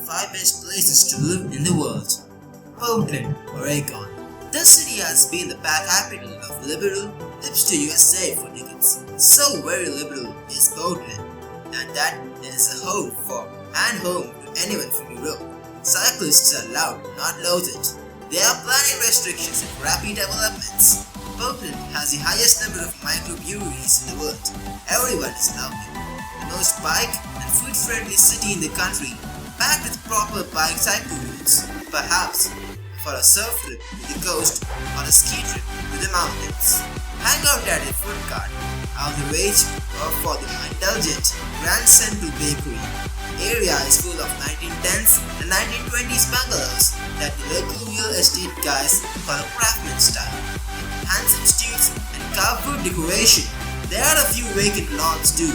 5 best places to live in the world. Portland, Oregon. This city has been the capital of liberal hipster USA for decades. So very liberal is Portland, and that is a home to anyone from Europe. Cyclists are allowed, not loaded. There are planning restrictions and rapid developments. Portland has the highest number of microbreweries in the world. Everyone is lovely. The most bike and food-friendly city in the country, packed with proper bike cycle routes. Perhaps for a surf trip to the coast or a ski trip to the mountains. Hang out at a food cart, out the range, or for the indulgent Grand Central Bakery. Area is full of 1910s and 1920s bungalows that the local real estate guys call craftsman style. Handsome streets and carved wood decoration. There are a few vacant lots too,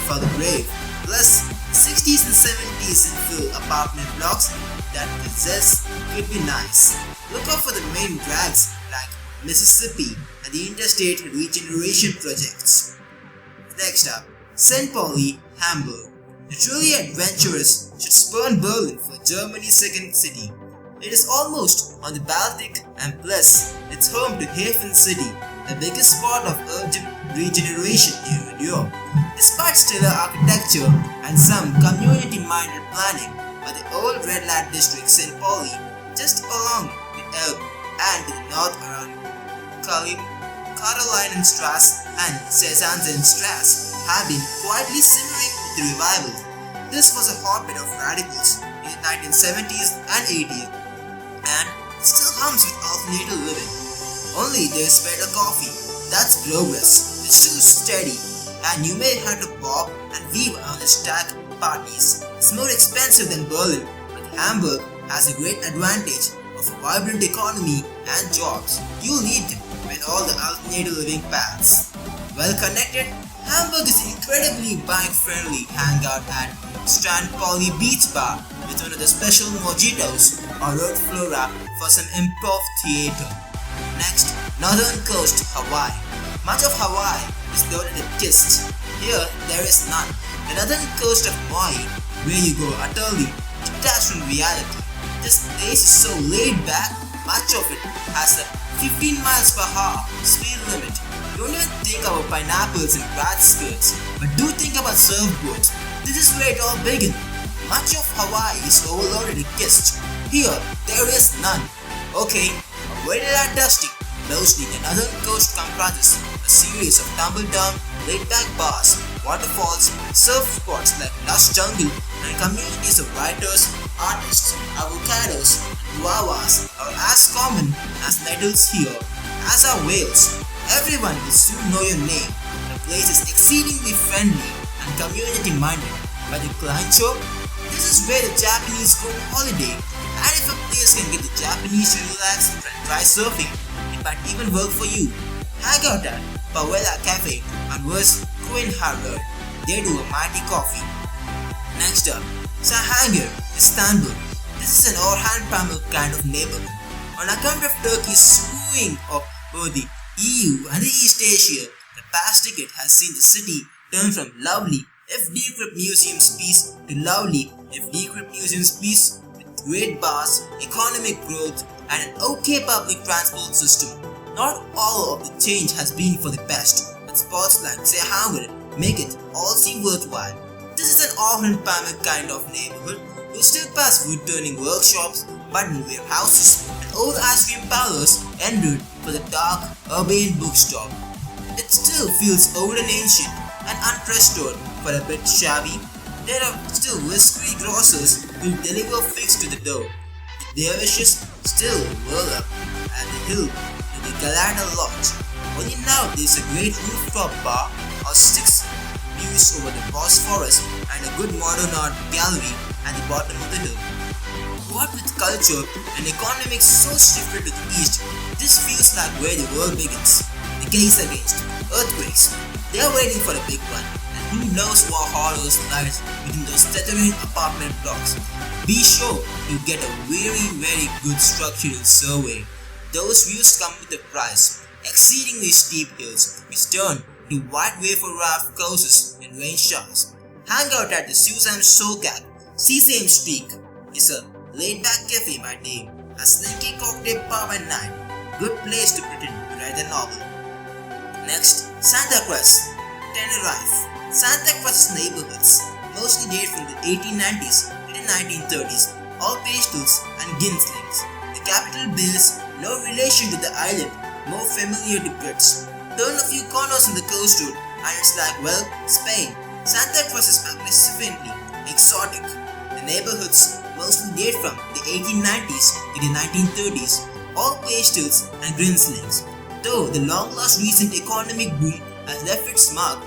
for the brave. Plus, 60s and 70s infill apartment blocks that possess could be nice. Look out for the main drags like Mississippi and the Interstate regeneration projects. Next up, Pauli, Hamburg. The truly adventurous should spurn Berlin for Germany's second city. It is almost on the Baltic and plus it's home to Hafen City, the biggest spot of urban regeneration here in Europe. Despite stellar architecture and some community-minded planning by the old red light district St. Pauli, just along the Elbe and to the north around Carolinenstrasse and Sesame Street have been quietly simmering with the revival. This was a hotbed of radicals in the 1970s and 80s, and it still hums with alternative living. Only there's better coffee. That's progress. The shoe's steady, and you may have to bob and weave on the stack parties. It's more expensive than Berlin, but Hamburg has a great advantage of a vibrant economy and jobs. You'll need them when all the alternative living paths. Well connected, Hamburg is incredibly bike-friendly. Hang out at Strandpauli Beach Bar with one of the special mojitos or Rote Flora for some improv theater. Next, Northern Coast, Hawaii. Much of Hawaii is loaded with kissed. Here, there is none. The northern coast of Maui, where you go utterly detached from reality. This place is so laid back, much of it has a 15 miles per hour speed limit. Don't even think about pineapples and grass skirts, but do think about surfboards. This is where it all began. Much of Hawaii is overloaded with kissed. Here, there is none. Okay, avoided at dusty. Mostly the northern coast comprises a series of tumble-down, laid-back bars, waterfalls, surf spots like lush jungle, and communities of writers, artists, avocados, and guavas are as common as nettles here. As are whales. Everyone will soon know your name. The place is exceedingly friendly and community-minded. By the Clancho, this is where the Japanese go on holiday. And if a place can get the Japanese to relax and try surfing, it might even work for you. Hang out at Pauwela Cafe on West Kuiaha Road. They do a mighty coffee. Next up, Cihangir, Istanbul. This is an Orhan Pamuk kind of neighborhood. On account of Turkey's screwing of both the EU and the East Asia, the past decade has seen the city turn from lovely, if decrepit museum's piece to lovely, if decrepit museum's piece with great bars, economic growth, and an okay public transport system. Not all of the change has been for the best, but spots like Cihangir make it all seem worthwhile. This is an Orhan Pamuk kind of neighborhood. You'll still pass wood-turning workshops, button-wear houses, and old ice cream parlors endured for the dark, urbane bookstore. It still feels old and ancient and unrestored for a bit shabby. There are still whiskery grocers who deliver figs to the door. The dervishes still whirl up at the hill to the Galata Lodge. Only now there's a great rooftop bar or 6 views over the Bosphorus and a good modern art gallery at the bottom of the hill. What with culture and economics so shifted to the east, this feels like where the world begins. The case against earthquakes. They are waiting for a big one, and who knows what horrors lies within those tethering apartment blocks. Be sure you get a very good structural survey. Those views come with a price. Exceedingly steep hills which turn to white wafer raft courses in rain showers. Hang out at the Susam Sokak, Sesame Street, is a laid-back cafe by name, a slinky cocktail pub at night. Good place to pretend to write a novel. Next, Santa Cruz, Tenerife. Santa Cruz's neighborhoods mostly date from the 1890s to the 1930s, all pastels and ginslings. The capital bears no relation to the island, more familiar to Brits. Turn a few corners on the coast road and it's like, well, Spain. Santa Cruz is magnificently exotic. The neighborhoods mostly date from the 1890s to the 1930s, all pastels and ginslings. Though the long-lost recent economic boom has left its mark,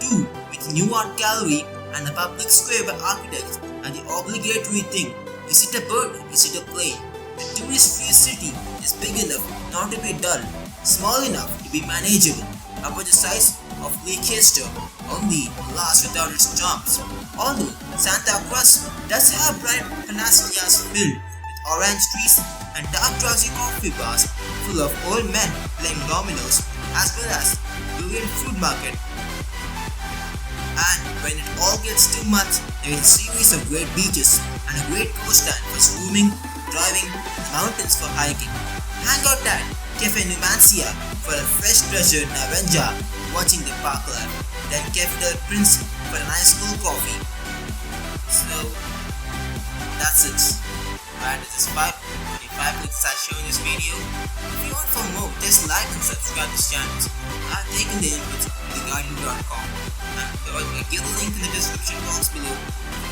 too, with new art gallery and a public square by architects, and the obligatory thing, is it a bird, is it a plane? The tourist-free city is big enough not to be dull, small enough to be manageable, about the size of Leicester, only alas without its charms. Although Santa Cruz does have bright panaceas filled with orange trees and dark drowsy coffee bars full of old men playing dominoes, as well as brilliant food market. And when it all gets too much, there is a series of great beaches and a great coastline for swimming, driving, and mountains for hiking. Hang out at Cafe Numancia for a fresh treasured Naranja watching the park life, then Cafe del Prince for a nice cool coffee. So, that's it. Right, this is 5:25 minutes I show in this video. If you want for more, just like and subscribe to this channel. I've taken the inputs from theguardian.com and I'll give the link in the description box below.